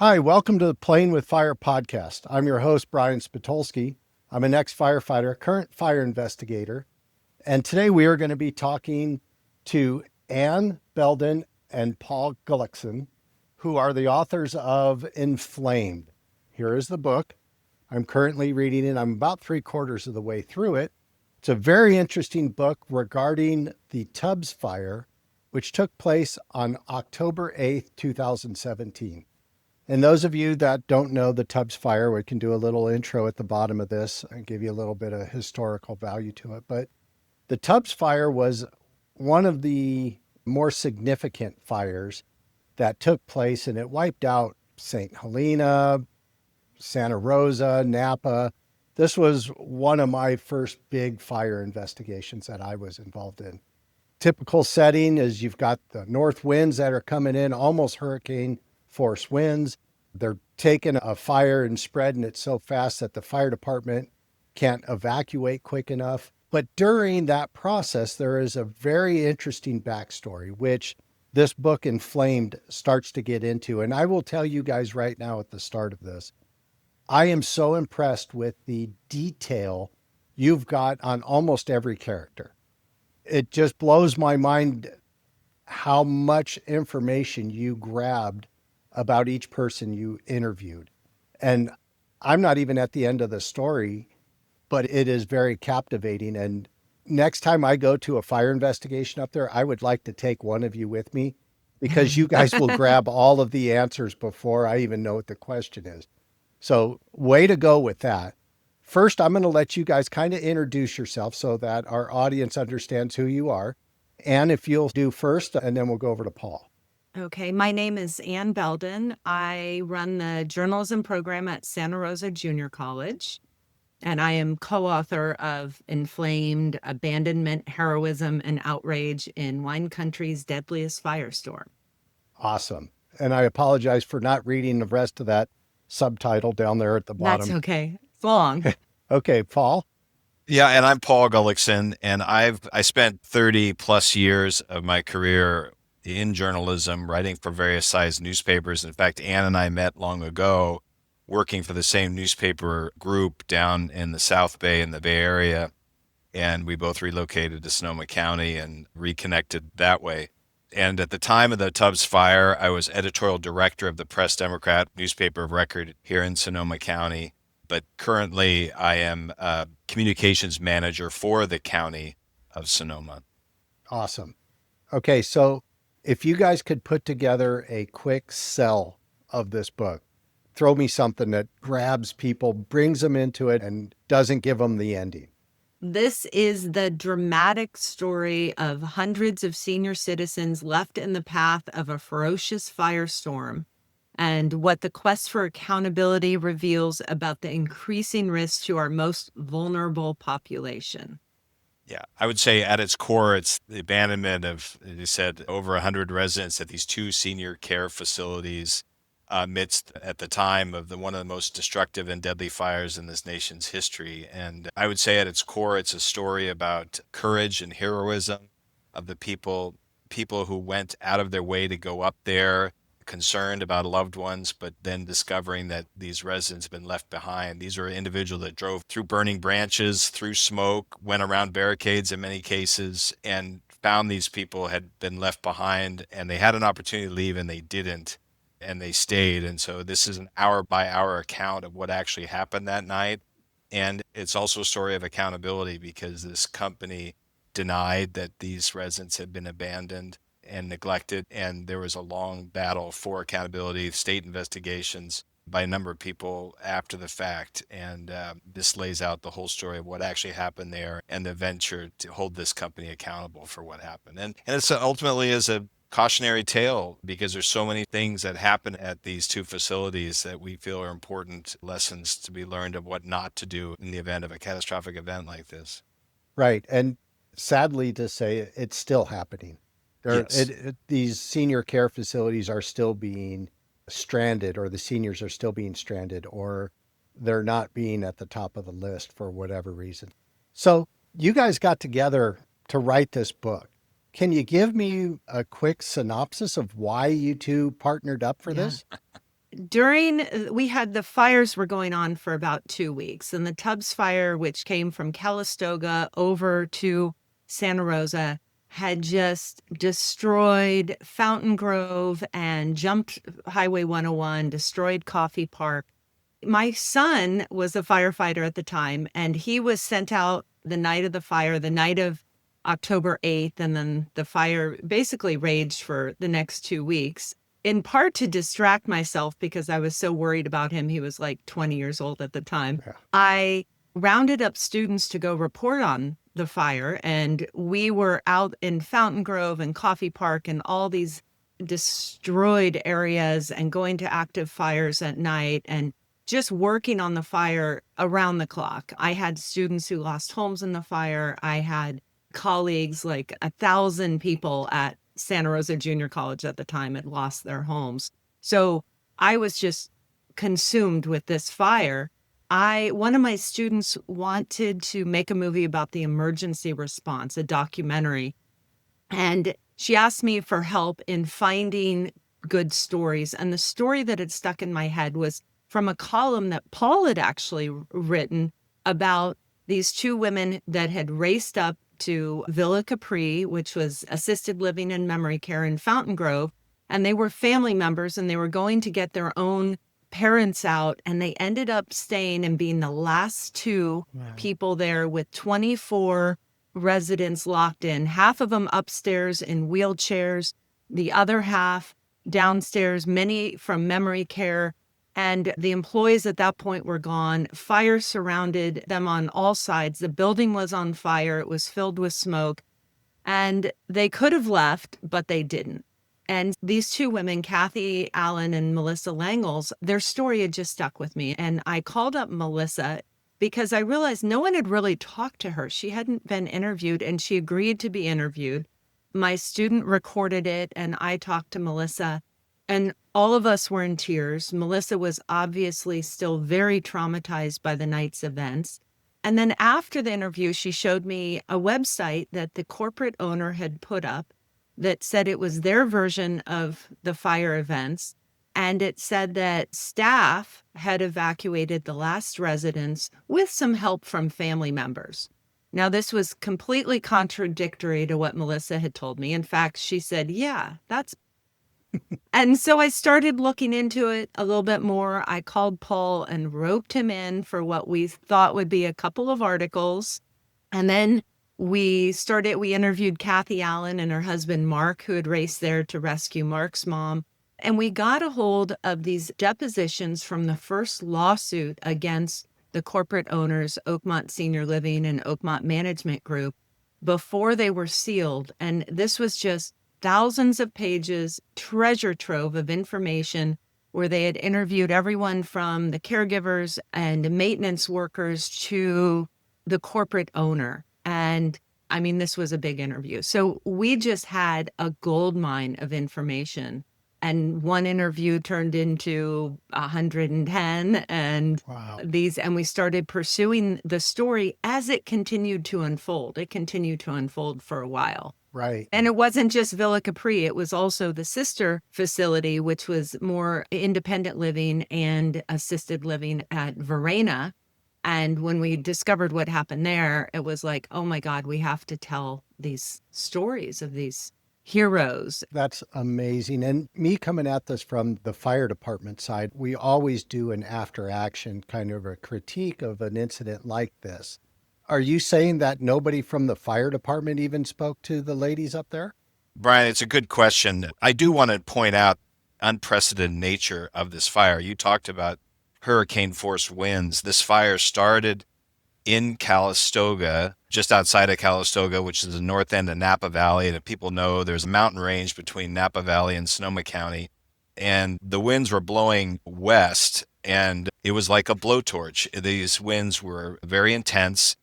Hi, welcome to the Playing with Fire podcast. I'm your host, Brian Spitolsky. I'm an ex-firefighter, current fire investigator, and today we are going to be talking to Ann Belden and Paul Gullixson, who are the authors of Inflamed. Here is the book. I'm currently reading it. I'm about 3/4 of the way through it. It's a very interesting book regarding the Tubbs fire, which took place on October 8th, 2017. And those of you that don't know the Tubbs fire, we can do a little intro at the bottom of this and give you a little bit of historical value to it. But the Tubbs fire was one of the more significant fires that took place, and it wiped out St. Helena, Santa Rosa, Napa. This was one of my first big fire investigations that I was involved in. Typical setting is you've got the north winds that are coming in, almost hurricane force winds. They're taking a fire and spreading it so fast that the fire department can't evacuate quick enough. But during that process, there is a very interesting backstory, which this book Inflamed starts to get into. And I will tell you guys right now at the start of this, I am so impressed with the detail you've got on almost every character. It just blows my mind how much information you grabbed about each person you interviewed. And I'm not even at the end of the story, but it is very captivating. And next time I go to a fire investigation up there, I would like to take one of you with me because you guys will grab all of the answers before I even know what the question is. So way to go with that. First, I'm going to let you guys kind of introduce yourself so that our audience understands who you are. And if you'll do first, and then we'll go over to Paul. Okay, my name is Ann Belden. I run the journalism program at Santa Rosa Junior College, and I am co-author of Inflamed, Abandonment, Heroism, and Outrage in Wine Country's Deadliest Firestorm. Awesome. And I apologize for not reading the rest of that subtitle down there at the That's bottom. okay. It's long. Okay, Paul. Yeah, and I'm Paul Gullixson, and I spent 30 plus years of my career in journalism, writing for various sized newspapers. In fact, Ann and I met long ago, working for the same newspaper group down in the South Bay in the Bay Area, and we both relocated to Sonoma County and reconnected that way. And at the time of the Tubbs fire, I was editorial director of the Press Democrat newspaper of record here in Sonoma County. But currently, I am a communications manager for the county of Sonoma. Awesome. Okay, so if you guys could put together a quick sell of this book, throw me something that grabs people, brings them into it, and doesn't give them the ending. This is the dramatic story of hundreds of senior citizens left in the path of a ferocious firestorm, and what the quest for accountability reveals about the increasing risk to our most vulnerable population. Yeah, I would say at its core, it's the abandonment of, as you said, over 100 residents at these two senior care facilities amidst, at the time, of one of the most destructive and deadly fires in this nation's history. And I would say at its core, it's a story about courage and heroism of the people who went out of their way to go up there, concerned about loved ones, but then discovering that these residents have been left behind. These are individuals that drove through burning branches, through smoke, went around barricades in many cases, and found these people had been left behind, and they had an opportunity to leave and they didn't, and they stayed. And so this is an hour by hour account of what actually happened that night. And it's also a story of accountability because this company denied that these residents had been abandoned and neglected. And there was a long battle for accountability, state investigations by a number of people after the fact. And this lays out the whole story of what actually happened there and the venture to hold this company accountable for what happened. And it's ultimately is a cautionary tale because there's so many things that happen at these two facilities that we feel are important lessons to be learned of what not to do in the event of a catastrophic event like this. Right. And sadly to say, it's still happening. Yes. These senior care facilities are still being stranded, or the seniors are still being stranded, or they're not being at the top of the list for whatever reason. So you guys got together to write this book. Can you give me a quick synopsis of why you two partnered up for Yeah. this? we had the fires were going on for about 2 weeks, and the Tubbs fire, which came from Calistoga over to Santa Rosa, had just destroyed Fountain Grove and jumped Highway 101, destroyed Coffee Park. My son was a firefighter at the time, and he was sent out the night of the fire, the night of October 8th, and then the fire basically raged for the next 2 weeks, in part to distract myself because I was so worried about him. He was like 20 years old at the time. Yeah. I rounded up students to go report on the fire, and we were out in Fountain Grove and Coffee Park and all these destroyed areas and going to active fires at night and just working on the fire around the clock. I had students who lost homes in the fire. I had colleagues, like 1,000 people at Santa Rosa Junior College at the time had lost their homes. So I was just consumed with this fire. One of my students wanted to make a movie about the emergency response, a documentary. And she asked me for help in finding good stories. And the story that had stuck in my head was from a column that Paul had actually written about these two women that had raced up to Villa Capri, which was assisted living and memory care in Fountain Grove. And they were family members, and they were going to get their own parents out, and they ended up staying and being the last two people there with 24 residents locked in, half of them upstairs in wheelchairs, the other half downstairs, many from memory care. And the employees at that point were gone. Fire surrounded them on all sides. The building was on fire. It was filled with smoke. And they could have left, but they didn't. And these two women, Kathy Allen and Melissa Langels, their story had just stuck with me. And I called up Melissa because I realized no one had really talked to her. She hadn't been interviewed, and she agreed to be interviewed. My student recorded it, and I talked to Melissa, and all of us were in tears. Melissa was obviously still very traumatized by the night's events. And then after the interview, she showed me a website that the corporate owner had put up that said it was their version of the fire events. And it said that staff had evacuated the last residents with some help from family members. Now, this was completely contradictory to what Melissa had told me. In fact, she said, yeah, that's. And so I started looking into it a little bit more. I called Paul and roped him in for what we thought would be a couple of articles. And then we interviewed Kathy Allen and her husband, Mark, who had raced there to rescue Mark's mom. And we got a hold of these depositions from the first lawsuit against the corporate owners, Oakmont Senior Living and Oakmont Management Group, before they were sealed. And this was just thousands of pages, treasure trove of information where they had interviewed everyone from the caregivers and maintenance workers to the corporate owner. And I mean, this was a big interview. So we just had a gold mine of information. And one interview turned into 110, and Wow. and we started pursuing the story as it continued to unfold. It continued to unfold for a while. Right. And it wasn't just Villa Capri. It was also the sister facility, which was more independent living and assisted living at Verena. And when we discovered what happened there, it was like, oh my God, we have to tell these stories of these heroes. That's amazing. And me coming at this from the fire department side, we always do an after action kind of a critique of an incident like this. Are you saying that nobody from the fire department even spoke to the ladies up there? Brian, it's a good question. I do want to point out unprecedented nature of this fire. You talked about hurricane force winds. This fire started in Calistoga, just outside of Calistoga, which is the north end of Napa Valley. And if people know, there's a mountain range between Napa Valley and Sonoma County. And the winds were blowing west, and it was like a blowtorch. These winds were very intense,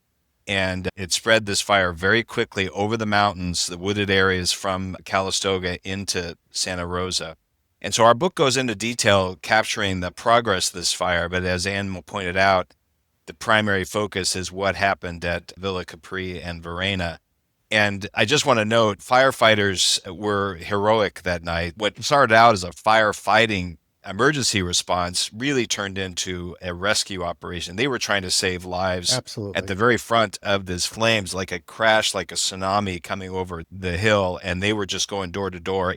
and it spread this fire very quickly over the mountains, the wooded areas from Calistoga into Santa Rosa. And so our book goes into detail capturing the progress of this fire. But as Ann pointed out, the primary focus is what happened at Villa Capri and Verena. And I just want to note, firefighters were heroic that night. What started out as a firefighting emergency response really turned into a rescue operation. They were trying to save lives at Absolutely. the very front of this flames, like a crash, like a tsunami coming over the hill. And they were just going door to door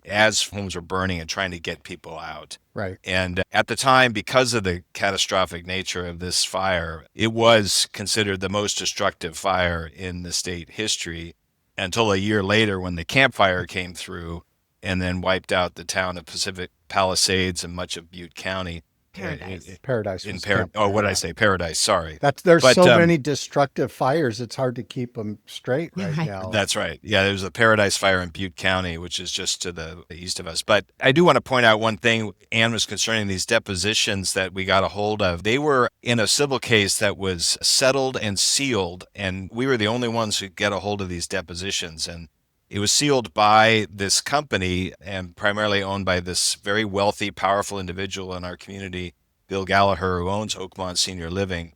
as homes were burning and trying to get people out. Right. And at the time, because of the catastrophic nature of this fire, it was considered the most destructive fire in the state history until a year later when the Camp Fire came through and then wiped out the town of Pacific Palisades and much of Butte County. Paradise. Paradise In was oh, what did I say? Paradise. Sorry. There's But, so many destructive fires. It's hard to keep them straight right Right. now. That's right. Yeah, there was a Paradise Fire in Butte County, which is just to the east of us. But I do want to point out one thing. Ann was concerning these depositions that we got a hold of. They were in a civil case that was settled and sealed, and we were the only ones who get a hold of these depositions. And it was sealed by this company and primarily owned by this very wealthy, powerful individual in our community, Bill Gallagher, who owns Oakmont Senior Living.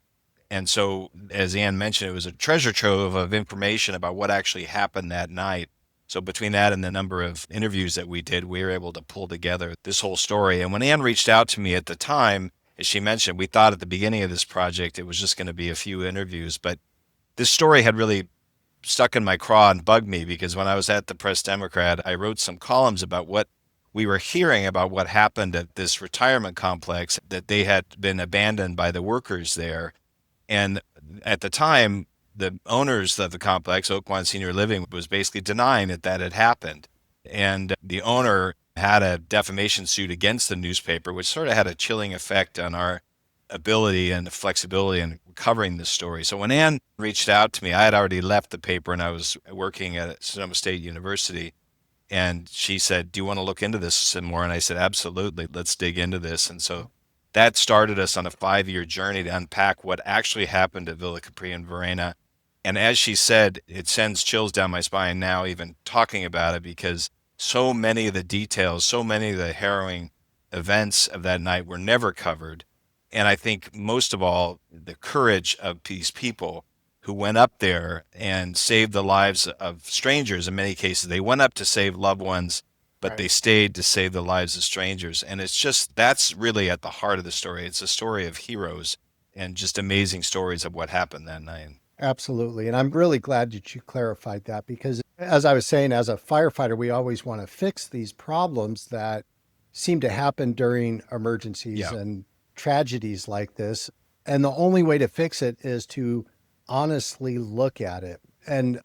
And so, as Ann mentioned, it was a treasure trove of information about what actually happened that night. So between that and the number of interviews that we did, we were able to pull together this whole story. And when Ann reached out to me at the time, as she mentioned, we thought at the beginning of this project it was just going to be a few interviews. But this story had really stuck in my craw and bugged me because when I was at the Press Democrat, I wrote some columns about what we were hearing about what happened at this retirement complex, that they had been abandoned by the workers there. And at the time, the owners of the complex, Oakmont Senior Living, was basically denying that had happened. And the owner had a defamation suit against the newspaper, which sort of had a chilling effect on our ability and flexibility in covering this story. So when Ann reached out to me, I had already left the paper and I was working at Sonoma State University. And she said, "Do you want to look into this some more?" And I said, "Absolutely. Let's dig into this." And so that started us on a 5-year journey to unpack what actually happened at Villa Capri and Verena. And as she said, it sends chills down my spine now, even talking about it, because so many of the details, so many of the harrowing events of that night were never covered. And I think most of all, the courage of these people who went up there and saved the lives of strangers. In many cases, they went up to save loved ones, but they stayed to save the lives of strangers. And it's just, that's really at the heart of the story. It's a story of heroes and just amazing stories of what happened that night. Absolutely. And I'm really glad that you clarified that because, as I was saying, as a firefighter, we always want to fix these problems that seem to happen during emergencies and tragedies like this. And the only way to fix it is to honestly look at it. And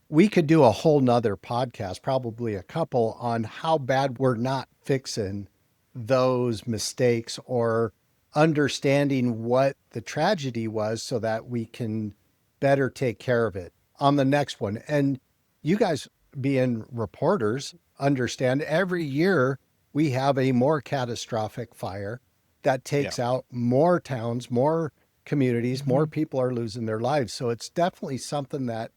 we could do a whole nother podcast, probably a couple, on how bad we're not fixing those mistakes or understanding what the tragedy was so that we can better take care of it on the next one. And you guys, being reporters, understand every year we have a more catastrophic fire that takes out more towns, more communities, more people are losing their lives. So it's definitely something that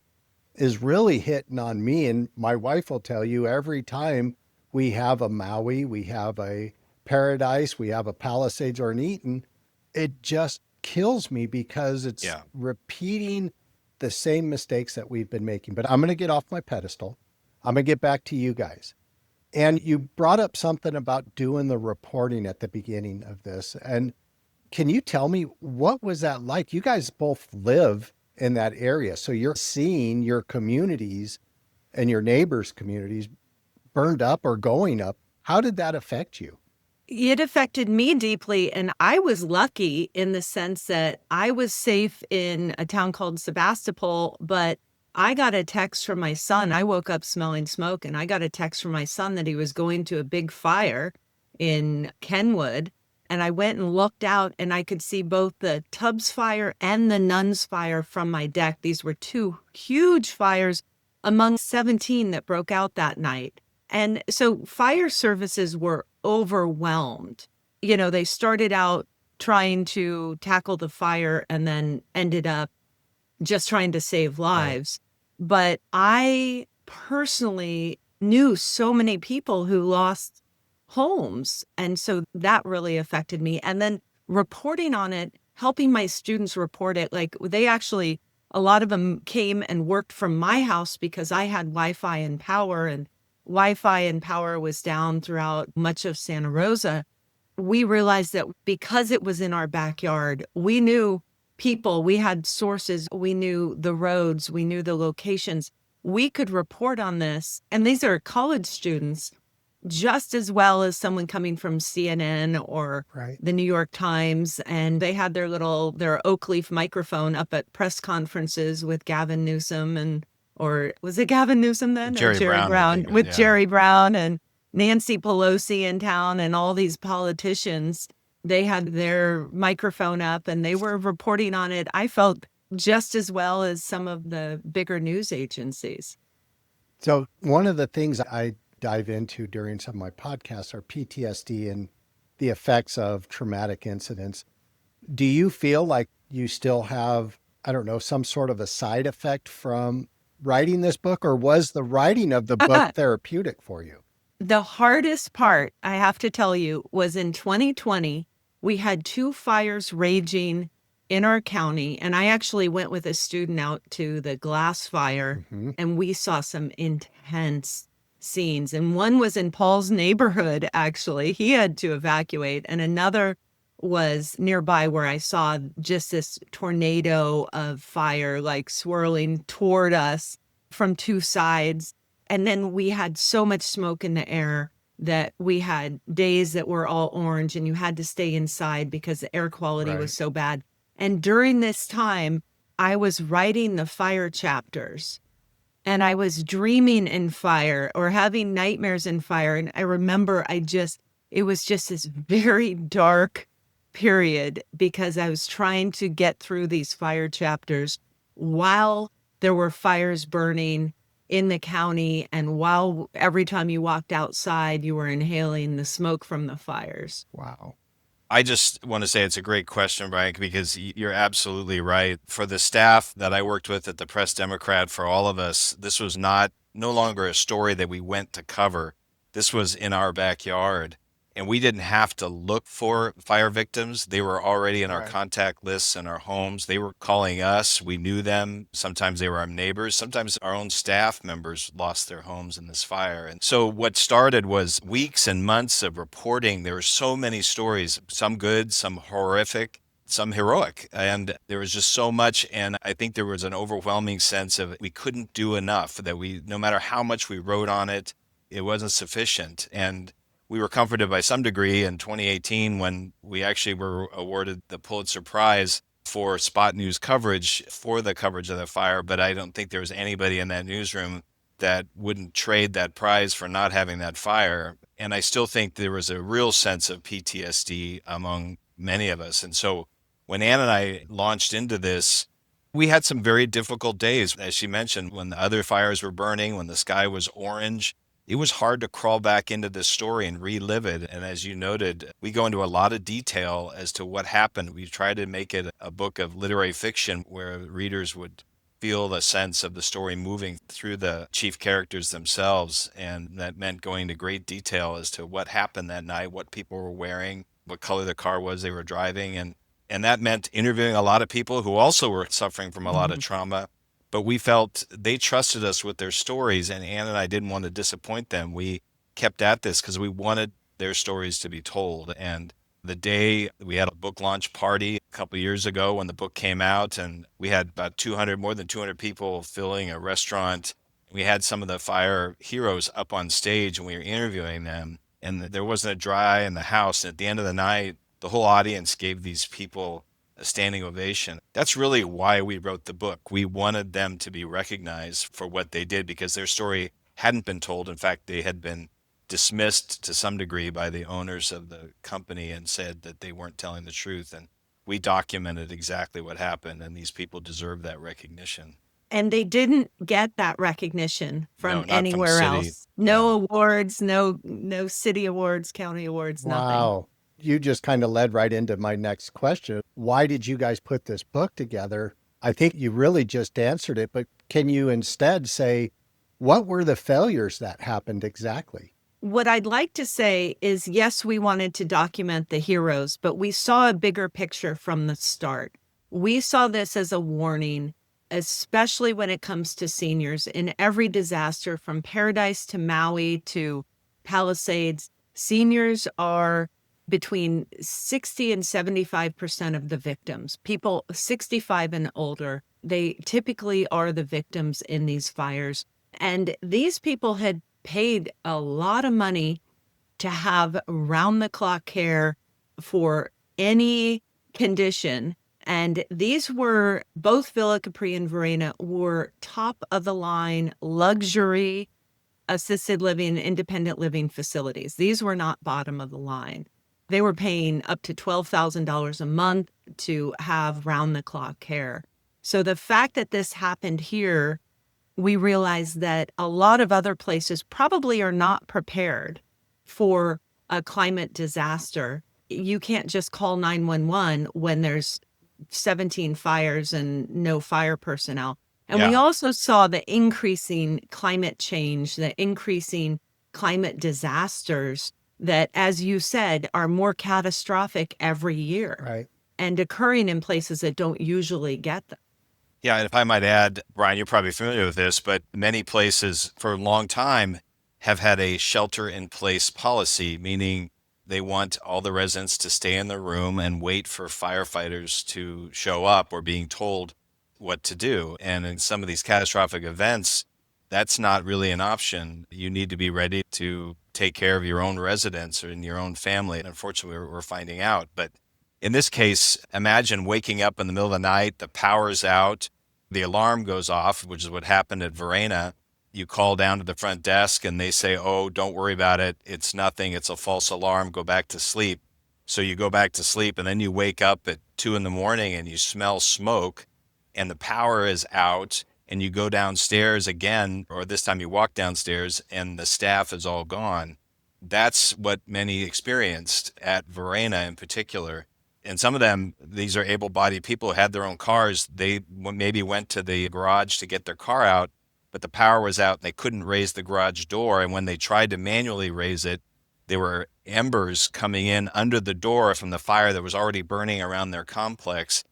is really hitting on me. And my wife will tell you every time we have a Maui, we have a Paradise, we have a Palisades or an Eaton, it just kills me because it's repeating the same mistakes that we've been making. But I'm going to get off my pedestal. I'm going to get back to you guys. And you brought up something about doing the reporting at the beginning of this. And can you tell me, what was that like? You guys both live in that area. So you're seeing your communities and your neighbors' communities burned up or going up. How did that affect you? It affected me deeply. And I was lucky in the sense that I was safe in a town called Sebastopol, but I got a text from my son. I woke up smelling smoke and I got a text from my son that he was going to a big fire in Kenwood. And I went and looked out and I could see both the Tubbs fire and the Nuns fire from my deck. These were two huge fires among 17 that broke out that night. And so fire services were overwhelmed. You know, they started out trying to tackle the fire and then ended up just trying to save lives. Right. But I personally knew so many people who lost homes. And so that really affected me. And then reporting on it, helping my students report it, like they actually, a lot of them came and worked from my house because I had Wi-Fi and power, and Wi-Fi and power was down throughout much of Santa Rosa. we realized that because it was in our backyard, we knew people, we had sources, we knew the roads, we knew the locations. We could report on this. And these are college students just as well as someone coming from CNN or Right. the New York Times. And they had their oak leaf microphone up at press conferences with Gavin Newsom or was it Gavin Newsom then? Jerry Or Jerry Brown, I Brown think it was, with yeah. Jerry Brown and Nancy Pelosi in town and all these politicians. They had their microphone up and they were reporting on it. I felt just as well as some of the bigger news agencies. So one of the things I dive into during some of my podcasts are PTSD and the effects of traumatic incidents. Do you feel like you still have, I don't know, some sort of a side effect from writing this book, or was the writing of the book therapeutic for you? The hardest part, I have to tell you, was in 2020. We had 2 fires raging in our county, and I actually went with a student out to the Glass Fire, and we saw some intense scenes. And one was in Paul's neighborhood, actually. He had to evacuate, and another was nearby where I saw just this tornado of fire like swirling toward us from 2 sides. And then we had so much smoke in the air that we had days that were all orange and you had to stay inside because the air quality was so bad. And during this time, I was writing the fire chapters and I was dreaming in fire or having nightmares in fire. And I remember it was just this very dark period because I was trying to get through these fire chapters while there were fires burning in the county, and while every time you walked outside, you were inhaling the smoke from the fires. Wow. I just want to say it's a great question, Brian, because you're absolutely right. For the staff that I worked with at the Press Democrat, for all of us, this was no longer a story that we went to cover. This was in our backyard. And we didn't have to look for fire victims. They were already in our contact lists in our homes. They were calling us. We knew them. Sometimes they were our neighbors. Sometimes our own staff members lost their homes in this fire. And so what started was weeks and months of reporting. There were so many stories, some good, some horrific, some heroic. And there was just so much. And I think there was an overwhelming sense of we couldn't do enough, that no matter how much we wrote on it, it wasn't sufficient. And we were comforted by some degree in 2018 when we actually were awarded the Pulitzer Prize for spot news coverage for the coverage of the fire. But I don't think there was anybody in that newsroom that wouldn't trade that prize for not having that fire. And I still think there was a real sense of PTSD among many of us. And so when Ann and I launched into this, we had some very difficult days, as she mentioned, when the other fires were burning, when the sky was orange. It was hard to crawl back into this story and relive it. And as you noted, we go into a lot of detail as to what happened. We try to make it a book of literary fiction where readers would feel the sense of the story moving through the chief characters themselves. And that meant going into great detail as to what happened that night, what people were wearing, what color the car was they were driving. And that meant interviewing a lot of people who also were suffering from a lot of trauma. But we felt they trusted us with their stories, and Ann and I didn't want to disappoint them. We kept at this because we wanted their stories to be told. And the day we had a book launch party a couple of years ago when the book came out, and we had about more than 200 people filling a restaurant. We had some of the fire heroes up on stage, and we were interviewing them. And there wasn't a dry in the house. And at the end of the night, the whole audience gave these people a standing ovation. That's really why we wrote the book. We wanted them to be recognized for what they did because their story hadn't been told. In fact, they had been dismissed to some degree by the owners of the company and said that they weren't telling the truth. And we documented exactly what happened, and these people deserve that recognition. And they didn't get that recognition from not anywhere from city. else. No awards, no city awards, county awards, nothing. Wow. You just kind of led right into my next question. Why did you guys put this book together? I think you really just answered it, but can you instead say, what were the failures that happened exactly? What I'd like to say is, yes, we wanted to document the heroes, but we saw a bigger picture from the start. We saw this as a warning, especially when it comes to seniors. In every disaster, from Paradise to Maui to Palisades, seniors are between 60 and 75% of the victims, people 65 and older, they typically are the victims in these fires. And these people had paid a lot of money to have round the clock care for any condition. And these were, both Villa Capri and Verena were top of the line luxury assisted living, independent living facilities. These were not bottom of the line. They were paying up to $12,000 a month to have round the clock care. So the fact that this happened here, we realized that a lot of other places probably are not prepared for a climate disaster. You can't just call 911 when there's 17 fires and no fire personnel. And we also saw the increasing climate change, the increasing climate disasters that, as you said, are more catastrophic every year. Right. And occurring in places that don't usually get them. Yeah, and if I might add, Brian, you're probably familiar with this, but many places for a long time have had a shelter-in-place policy, meaning they want all the residents to stay in their room and wait for firefighters to show up or being told what to do. And in some of these catastrophic events, that's not really an option. You need to be ready to take care of your own residents or in your own family. And unfortunately, we're finding out. But in this case, imagine waking up in the middle of the night, the power's out, the alarm goes off, which is what happened at Verena. You call down to the front desk and they say, oh, don't worry about it. It's nothing. It's a false alarm. Go back to sleep. So you go back to sleep and then you wake up at 2 a.m. and you smell smoke and the power is out and you go downstairs again, or this time you walk downstairs and the staff is all gone. That's what many experienced at Verena in particular. And some of them, these are able-bodied people who had their own cars. They maybe went to the garage to get their car out, but the power was out and they couldn't raise the garage door. And when they tried to manually raise it, there were embers coming in under the door from the fire that was already burning around their complex.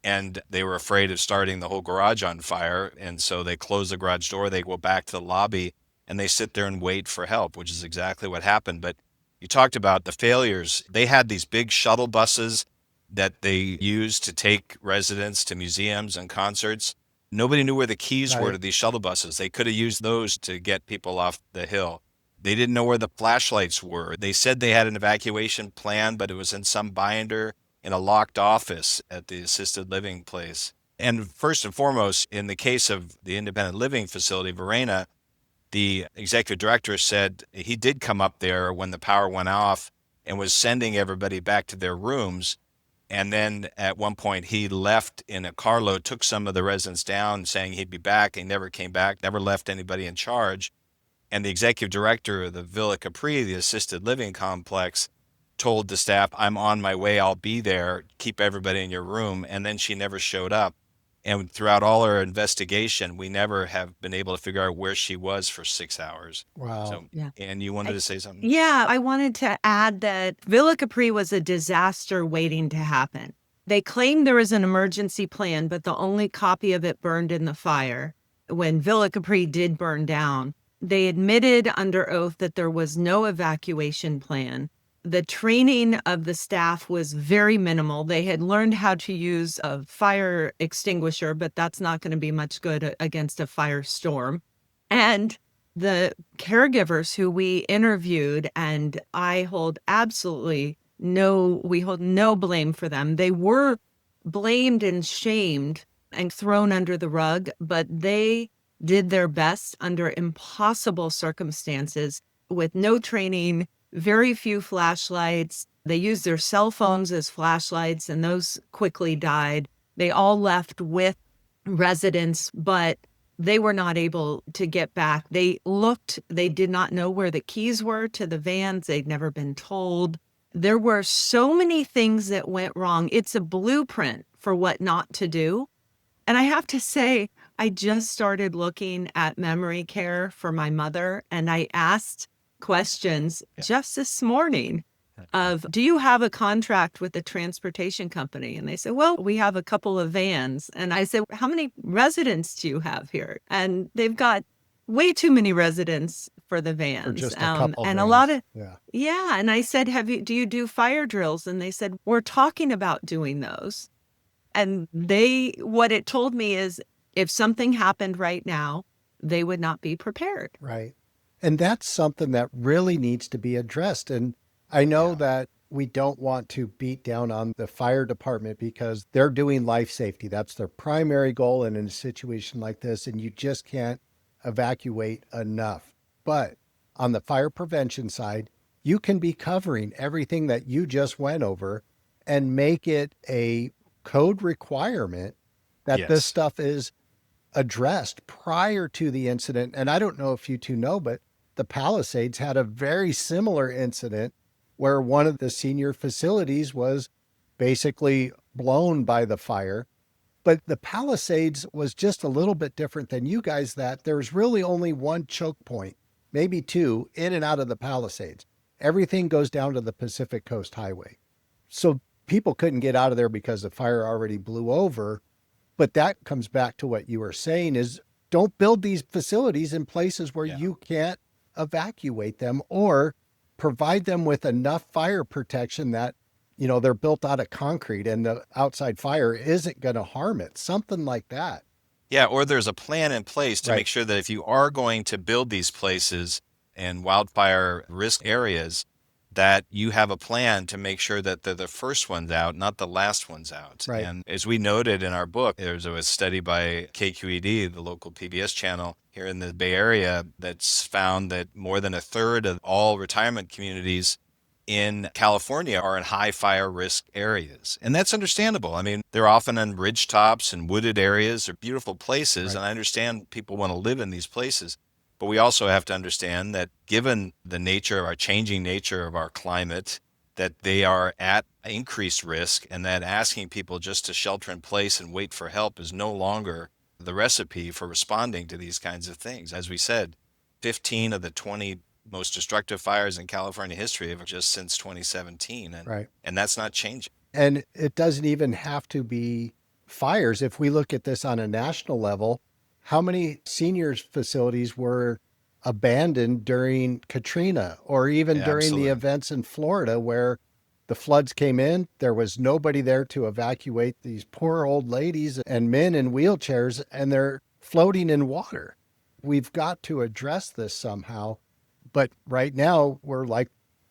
And they were afraid of starting the whole garage on fire. And so they close the garage door, they go back to the lobby, and they sit there and wait for help, which is exactly what happened. But you talked about the failures. They had these big shuttle buses that they used to take residents to museums and concerts. Nobody knew where the keys were to these shuttle buses. They could have used those to get people off the hill. They didn't know where the flashlights were. They said they had an evacuation plan, but it was in some binder in a locked office at the assisted living place. And first and foremost, in the case of the independent living facility, Verena, the executive director said he did come up there when the power went off and was sending everybody back to their rooms. And then at one point he left in a carload, took some of the residents down saying he'd be back. He never came back, never left anybody in charge. And the executive director of the Villa Capri, the assisted living complex, told the staff, I'm on my way, I'll be there, keep everybody in your room. And then she never showed up. And throughout all our investigation, we never have been able to figure out where she was for 6 hours. Wow. So, and you wanted to say something? Yeah, I wanted to add that Villa Capri was a disaster waiting to happen. They claimed there was an emergency plan, but the only copy of it burned in the fire. When Villa Capri did burn down, they admitted under oath that there was no evacuation plan. The training of the staff was very minimal. They had learned how to use a fire extinguisher, but that's not going to be much good against a firestorm. And the caregivers who we interviewed, and I hold we hold no blame for them. They were blamed and shamed and thrown under the rug, but they did their best under impossible circumstances with no training, very few flashlights. They used their cell phones as flashlights, and those quickly died. They all left with residents, but they were not able to get back. They did not know where the keys were to the vans. They'd never been told. There were so many things that went wrong. It's a blueprint for what not to do. And I have to say, I just started looking at memory care for my mother, and I asked questions just this morning of, do you have a contract with the transportation company? And they said, well, we have a couple of vans. And I said, how many residents do you have here? And they've got way too many residents for the For vans. just a couple And vans. a lot of, Yeah. yeah. And I said, do you do fire drills? And they said, we're talking about doing those. And what it told me is if something happened right now, they would not be prepared. Right. And that's something that really needs to be addressed. And I know that we don't want to beat down on the fire department because they're doing life safety. That's their primary goal. And in a situation like this, and you just can't evacuate enough. But on the fire prevention side, you can be covering everything that you just went over and make it a code requirement that this Yes. stuff is addressed prior to the incident. And I don't know if you two know, but the Palisades had a very similar incident where one of the senior facilities was basically blown by the fire. But the Palisades was just a little bit different than you guys, that there's really only one choke point, maybe two, in and out of the Palisades. Everything goes down to the Pacific Coast Highway. So people couldn't get out of there because the fire already blew over. But that comes back to what you were saying is don't build these facilities in places where you can't evacuate them, or provide them with enough fire protection that, they're built out of concrete and the outside fire isn't going to harm it. Something like that. Yeah, or there's a plan in place to Right. make sure that if you are going to build these places in wildfire risk areas, that you have a plan to make sure that they're the first ones out, not the last ones out. Right. And as we noted in our book, there's a study by KQED, the local PBS channel here in the Bay Area, that's found that more than a third of all retirement communities in California are in high fire risk areas. And that's understandable. I mean, they're often on ridge tops and wooded areas. They're beautiful places. Right. And I understand people want to live in these places. But we also have to understand that given the nature of our changing nature of our climate, that they are at increased risk, and that asking people just to shelter in place and wait for help is no longer the recipe for responding to these kinds of things. As we said, 15 of the 20 most destructive fires in California history have just since 2017. Right. And that's not changing. And it doesn't even have to be fires. If we look at this on a national level, how many seniors facilities were abandoned during Katrina, or even during Absolutely. the events in Florida where the floods came in? There was nobody there to evacuate these poor old ladies and men in wheelchairs, and they're floating in water. We've got to address this somehow. But right now, we're like,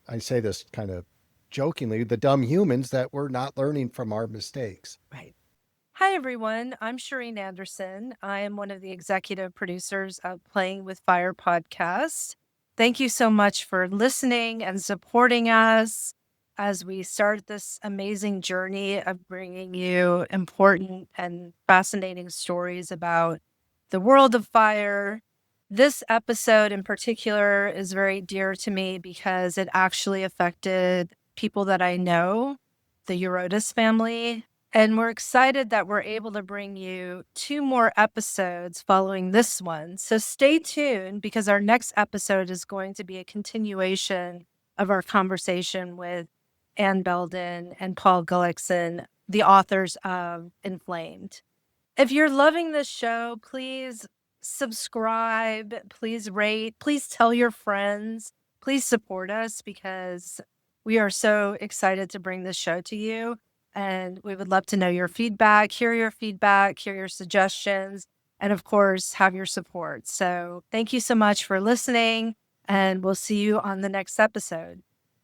I say this kind of jokingly, the dumb humans that we're not learning from our mistakes. Right. Hi, everyone. I'm Shireen Anderson. I am one of the executive producers of Playing with Fire podcast. Thank you so much for listening and supporting us as we start this amazing journey of bringing you important and fascinating stories about the world of fire. This episode in particular is very dear to me because it actually affected people that I know, the Eurotas family. And we're excited that we're able to bring you 2 more episodes following this one. So stay tuned, because our next episode is going to be a continuation of our conversation with Ann Belden and Paul Gullixson, the authors of Inflamed. If you're loving this show, please subscribe, please rate, please tell your friends, please support us, because we are so excited to bring this show to you. And we would love to know your feedback, hear your suggestions, and of course, have your support. So thank you so much for listening, and we'll see you on the next episode.